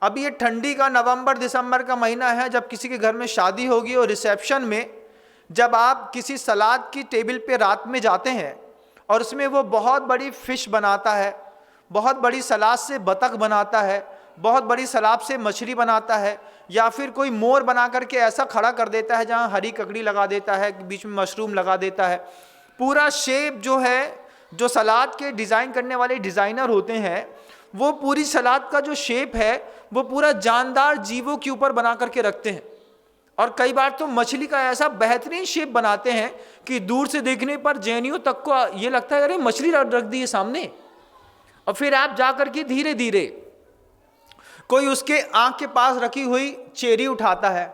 अभी ये ठंडी का नवंबर दिसंबर का महीना है, जब किसी के घर में शादी होगी और रिसेप्शन में जब आप किसी सलाद की टेबल पे रात में जाते हैं और उसमें वो बहुत बड़ी फिश बनाता है, बहुत बड़ी सलाद से बतख बनाता है, बहुत बड़ी सलाद से मछली बनाता है, या फिर कोई मोर बना करके ऐसा खड़ा कर देता है जहाँ हरी ककड़ी लगा देता है, बीच में मशरूम लगा देता है, पूरा शेप जो है, जो सलाद के डिज़ाइन करने वाले डिज़ाइनर होते हैं वो पूरी सलाद का जो शेप है वो पूरा जानदार जीवों के ऊपर बना करके रखते हैं। और कई बार तो मछली का ऐसा बेहतरीन शेप बनाते हैं कि दूर से देखने पर जैनियों तक को ये लगता है अरे मछली रख दी है सामने। और फिर आप जा करके धीरे धीरे कोई उसके आँख के पास रखी हुई चेरी उठाता है,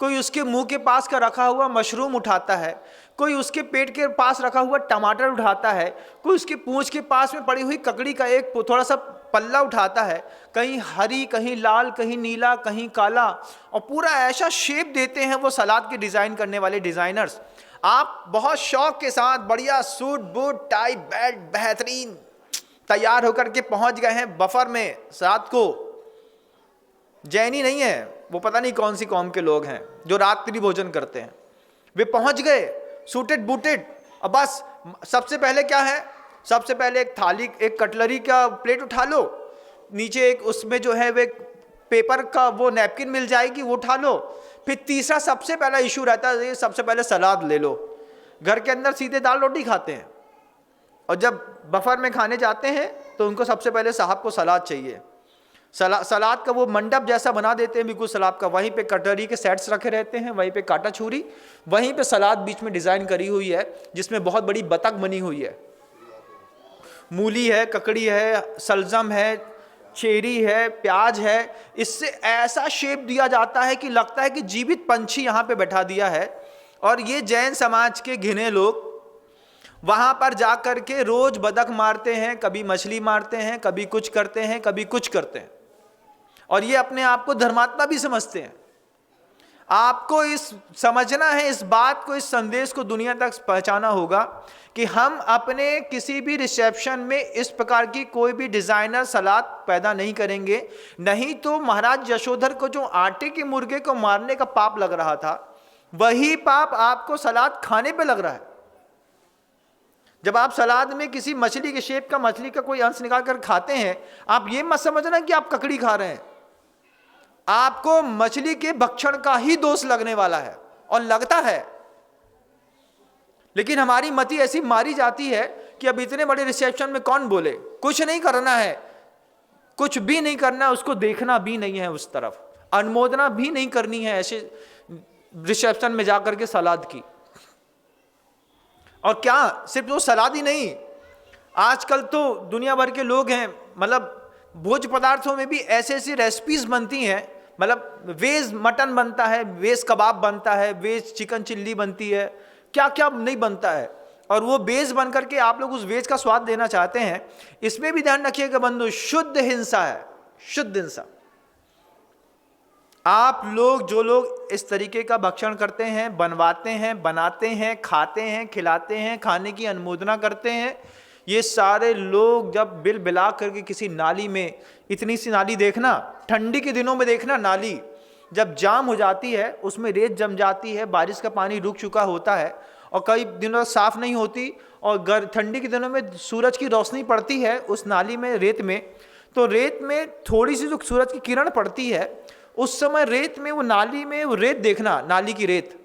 कोई उसके मुंह के पास का रखा हुआ मशरूम उठाता है, कोई उसके पेट के पास रखा हुआ टमाटर उठाता है, कोई उसकी पूंछ के पास में पड़ी हुई ककड़ी का एक थोड़ा सा पल्ला उठाता है, कहीं हरी कहीं लाल कहीं नीला कहीं काला, और पूरा ऐसा शेप देते हैं वो सलाद के डिज़ाइन करने वाले डिज़ाइनर्स। आप बहुत शौक के साथ बढ़िया सूट बूट टाई बेल्ट बेहतरीन तैयार होकर के पहुंच गए हैं बफर में। रात को जैनी नहीं है वो, पता नहीं कौन सी कौम के लोग हैं जो रात्रि भोजन करते हैं, वे पहुंच गए सूटेड बूटेड। अब बस सबसे पहले क्या है, सबसे पहले एक थाली एक कटलरी का प्लेट उठा लो, नीचे एक उसमें जो है वे पेपर का वो नैपकिन मिल जाएगी वो उठा लो। फिर तीसरा सबसे पहला इशू रहता है सबसे पहले सलाद ले लो। घर के अंदर सीधे दाल रोटी खाते हैं और जब बफर में खाने जाते हैं तो उनको सबसे पहले साहब को सलाद चाहिए। सलाद का वो मंडप जैसा बना देते हैं बिल्कुल सलाद का, वहीं पे कटोरी के सेट्स रखे रहते हैं, वहीं पे कांटा छुरी, वहीं पे सलाद बीच में डिज़ाइन करी हुई है जिसमें बहुत बड़ी बतख बनी हुई है, मूली है, ककड़ी है, सलजम है, चेरी है, प्याज है। इससे ऐसा शेप दिया जाता है कि लगता है कि जीवित पंछी यहाँ पे बैठा दिया है। और ये जैन समाज के घिने लोग वहाँ पर जा कर के रोज बतख मारते हैं, कभी मछली मारते हैं, कभी कुछ करते हैं, कभी कुछ करते हैं, और ये अपने आप को धर्मात्मा भी समझते हैं। आपको इस समझना है, इस बात को, इस संदेश को दुनिया तक पहुंचाना होगा कि हम अपने किसी भी रिसेप्शन में इस प्रकार की कोई भी डिजाइनर सलाद पैदा नहीं करेंगे। नहीं तो महाराज यशोधर को जो आटे के मुर्गे को मारने का पाप लग रहा था, वही पाप आपको सलाद खाने पे लग रहा है। जब आप सलाद में किसी मछली के शेप का, मछली का कोई अंश निकाल कर खाते हैं, आप ये मत समझना कि आप ककड़ी खा रहे हैं, आपको मछली के भक्षण का ही दोष लगने वाला है और लगता है। लेकिन हमारी मति ऐसी मारी जाती है कि अब इतने बड़े रिसेप्शन में कौन बोले, कुछ नहीं करना है, कुछ भी नहीं करना है, उसको देखना भी नहीं है, उस तरफ अनुमोदना भी नहीं करनी है ऐसे रिसेप्शन में जाकर के सलाद की। और क्या सिर्फ वो सलाद ही नहीं, आजकल तो दुनिया भर के लोग हैं, मतलब भोज्य पदार्थों में भी ऐसी ऐसी रेसिपीज बनती हैं, मतलब वेज मटन बनता है, वेज कबाब बनता है, वेज चिकन चिल्ली बनती है, क्या क्या नहीं बनता है। और वो वेज बन करके आप लोग उस वेज का स्वाद देना चाहते हैं। इसमें भी ध्यान रखिएगा बंधु, शुद्ध हिंसा है, शुद्ध हिंसा। आप लोग जो लोग इस तरीके का भक्षण करते हैं, बनवाते हैं, बनाते हैं, खाते हैं, खिलाते हैं, खाने की अनुमोदना करते हैं, ये सारे लोग जब बिल बिला करके किसी नाली में, इतनी सी नाली देखना, ठंडी के दिनों में देखना, नाली जब जाम हो जाती है उसमें रेत जम जाती है, बारिश का पानी रुक चुका होता है और कई दिनों तक साफ नहीं होती, और ठंडी के दिनों में सूरज की रोशनी पड़ती है उस नाली में, रेत में, तो रेत में थोड़ी सी जो सूरज की किरण पड़ती है उस समय रेत में, वो नाली में वो रेत देखना, नाली की रेत,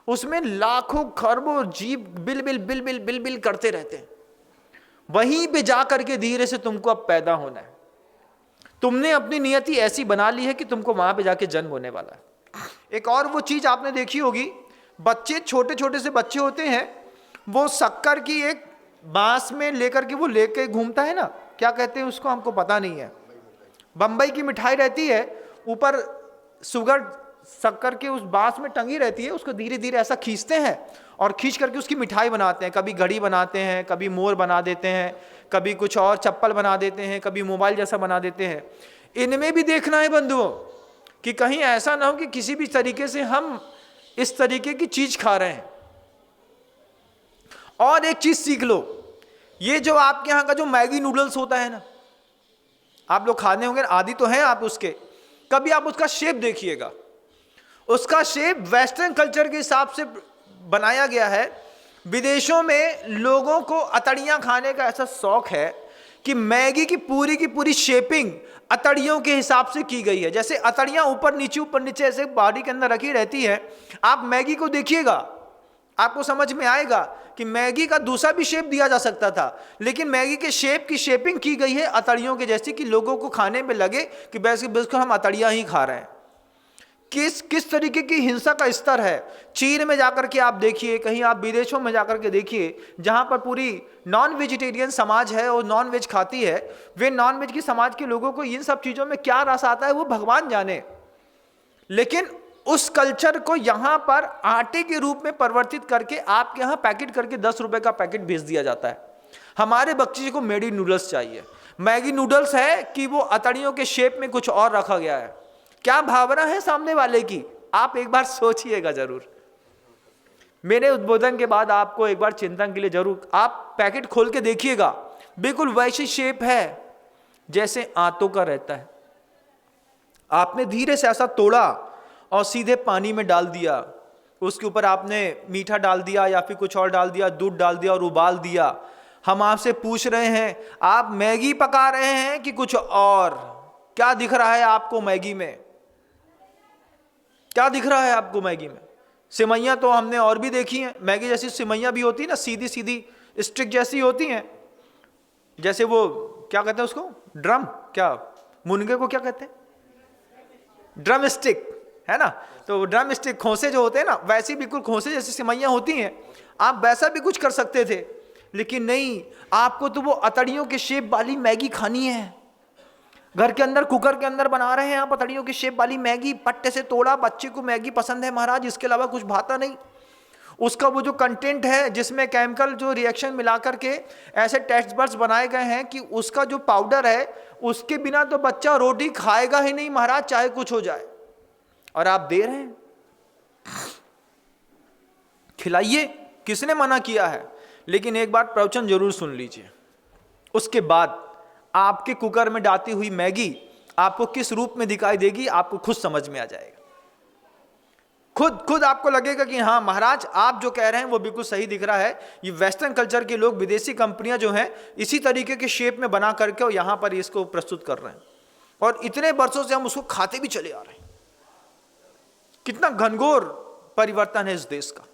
उसमें लाखों खरबों जीव bill bill bill bill bill bill करते रहते हैं। वहीं पे जा करके धीरे से तुमको अब पैदा होना है। तुमने अपनी नियति ऐसी बना ली है कि तुमको वहां पे जाके जन्म होने वाला है। एक और वो चीज आपने देखी होगी, बच्चे छोटे छोटे से बच्चे होते हैं, वो शक्कर की एक बांस में लेकर के वो लेके घूमता है ना, क्या कहते हैं उसको, हमको पता नहीं है, बम्बई की मिठाई रहती है, ऊपर शुगर शक्कर के उस बांस में टंगी रहती है, उसको धीरे धीरे ऐसा खींचते हैं और खींच करके उसकी मिठाई बनाते हैं। कभी घड़ी बनाते हैं, कभी मोर बना देते हैं, कभी कुछ और चप्पल बना देते हैं, कभी मोबाइल जैसा बना देते हैं। इनमें भी देखना है बंधुओं कि कहीं ऐसा ना हो कि किसी भी तरीके से हम इस तरीके की चीज खा रहे हैं। और एक चीज सीख लो, ये जो आपके यहाँ का जो मैगी नूडल्स होता है ना, आप लोग खाने होंगे, आदि तो हैं आप उसके, कभी आप उसका शेप देखिएगा, उसका शेप वेस्टर्न कल्चर के हिसाब से बनाया गया है। विदेशों में लोगों को अतड़ियां खाने का ऐसा शौक है कि मैगी की पूरी शेपिंग अतड़ियों के हिसाब से की गई है। जैसे अतड़ियां ऊपर नीचे ऐसे बॉडी के अंदर रखी रहती है। आप मैगी को देखिएगा, आपको समझ में आएगा कि मैगी का दूसरा भी शेप दिया जा सकता था, लेकिन मैगी के शेप की शेपिंग की गई है अतड़ियों के जैसी, कि लोगों को खाने में लगे कि बिल्कुल हम अतड़ियां ही खा रहे हैं। किस तरीके की हिंसा का स्तर है। चीन में जाकर के आप देखिए, कहीं आप विदेशों में जाकर के देखिए, जहां पर पूरी नॉन वेजिटेरियन समाज है और नॉन वेज खाती है, वे नॉन वेज की समाज के लोगों को इन सब चीज़ों में क्या रस आता है वो भगवान जाने। लेकिन उस कल्चर को यहां पर आटे के रूप में परिवर्तित करके आपके यहां पैकेट करके 10 रुपए का पैकेट भेज दिया जाता है। हमारे बच्चे को मैगी नूडल्स चाहिए। मैगी नूडल्स है कि वो अतड़ियों के शेप में कुछ और रखा गया है। क्या भावना है सामने वाले की, आप एक बार सोचिएगा जरूर। मेरे उद्बोधन के बाद आपको एक बार चिंतन के लिए जरूर आप पैकेट खोल के देखिएगा, बिल्कुल वैसी शेप है जैसे आंतों का रहता है। आपने धीरे से ऐसा तोड़ा और सीधे पानी में डाल दिया, उसके ऊपर आपने मीठा डाल दिया या फिर कुछ और डाल दिया, दूध डाल दिया और उबाल दिया। हम आपसे पूछ रहे हैं आप मैगी पका रहे हैं कि कुछ और? क्या दिख रहा है आपको मैगी में? क्या दिख रहा है आपको मैगी में? सिमैयाँ तो हमने और भी देखी हैं, मैगी जैसी सिमैयाँ भी होती है ना, सीधी सीधी स्टिक जैसी होती हैं, जैसे वो क्या कहते हैं उसको, ड्रम, क्या मुनगे को क्या कहते हैं, ड्रम स्टिक है ना। तो ड्रम स्टिक खोसे जो होते हैं ना, वैसी बिल्कुल खोसे जैसी सिमैयाँ होती हैं। आप वैसा भी कुछ कर सकते थे, लेकिन नहीं, आपको तो वो अतड़ियों के शेप वाली मैगी खानी है। घर के अंदर कुकर के अंदर बना रहे हैं आप अतड़ियों की शेप वाली मैगी, पट्टे से तोड़ा, बच्चे को मैगी पसंद है महाराज, इसके अलावा कुछ भाता नहीं। उसका वो जो कंटेंट है जिसमें केमिकल जो रिएक्शन मिला करके ऐसे टेस्ट बड्स बनाए गए हैं कि उसका जो पाउडर है उसके बिना तो बच्चा रोटी खाएगा ही नहीं महाराज, चाहे कुछ हो जाए। और आप दे रहे हैं, खिलाइए, किसने मना किया है? लेकिन एक बार प्रवचन जरूर सुन लीजिए, उसके बाद आपके कुकर में डालती हुई मैगी आपको किस रूप में दिखाई देगी आपको खुद समझ में आ जाएगा। खुद आपको लगेगा कि हाँ महाराज आप जो कह रहे हैं वो बिल्कुल सही दिख रहा है। ये वेस्टर्न कल्चर के लोग, विदेशी कंपनियां जो हैं इसी तरीके के शेप में बना करके और यहां पर इसको प्रस्तुत कर रहे हैं, और इतने वर्षों से हम उसको खाते भी चले आ रहे हैं। कितना घनघोर परिवर्तन है इस देश का।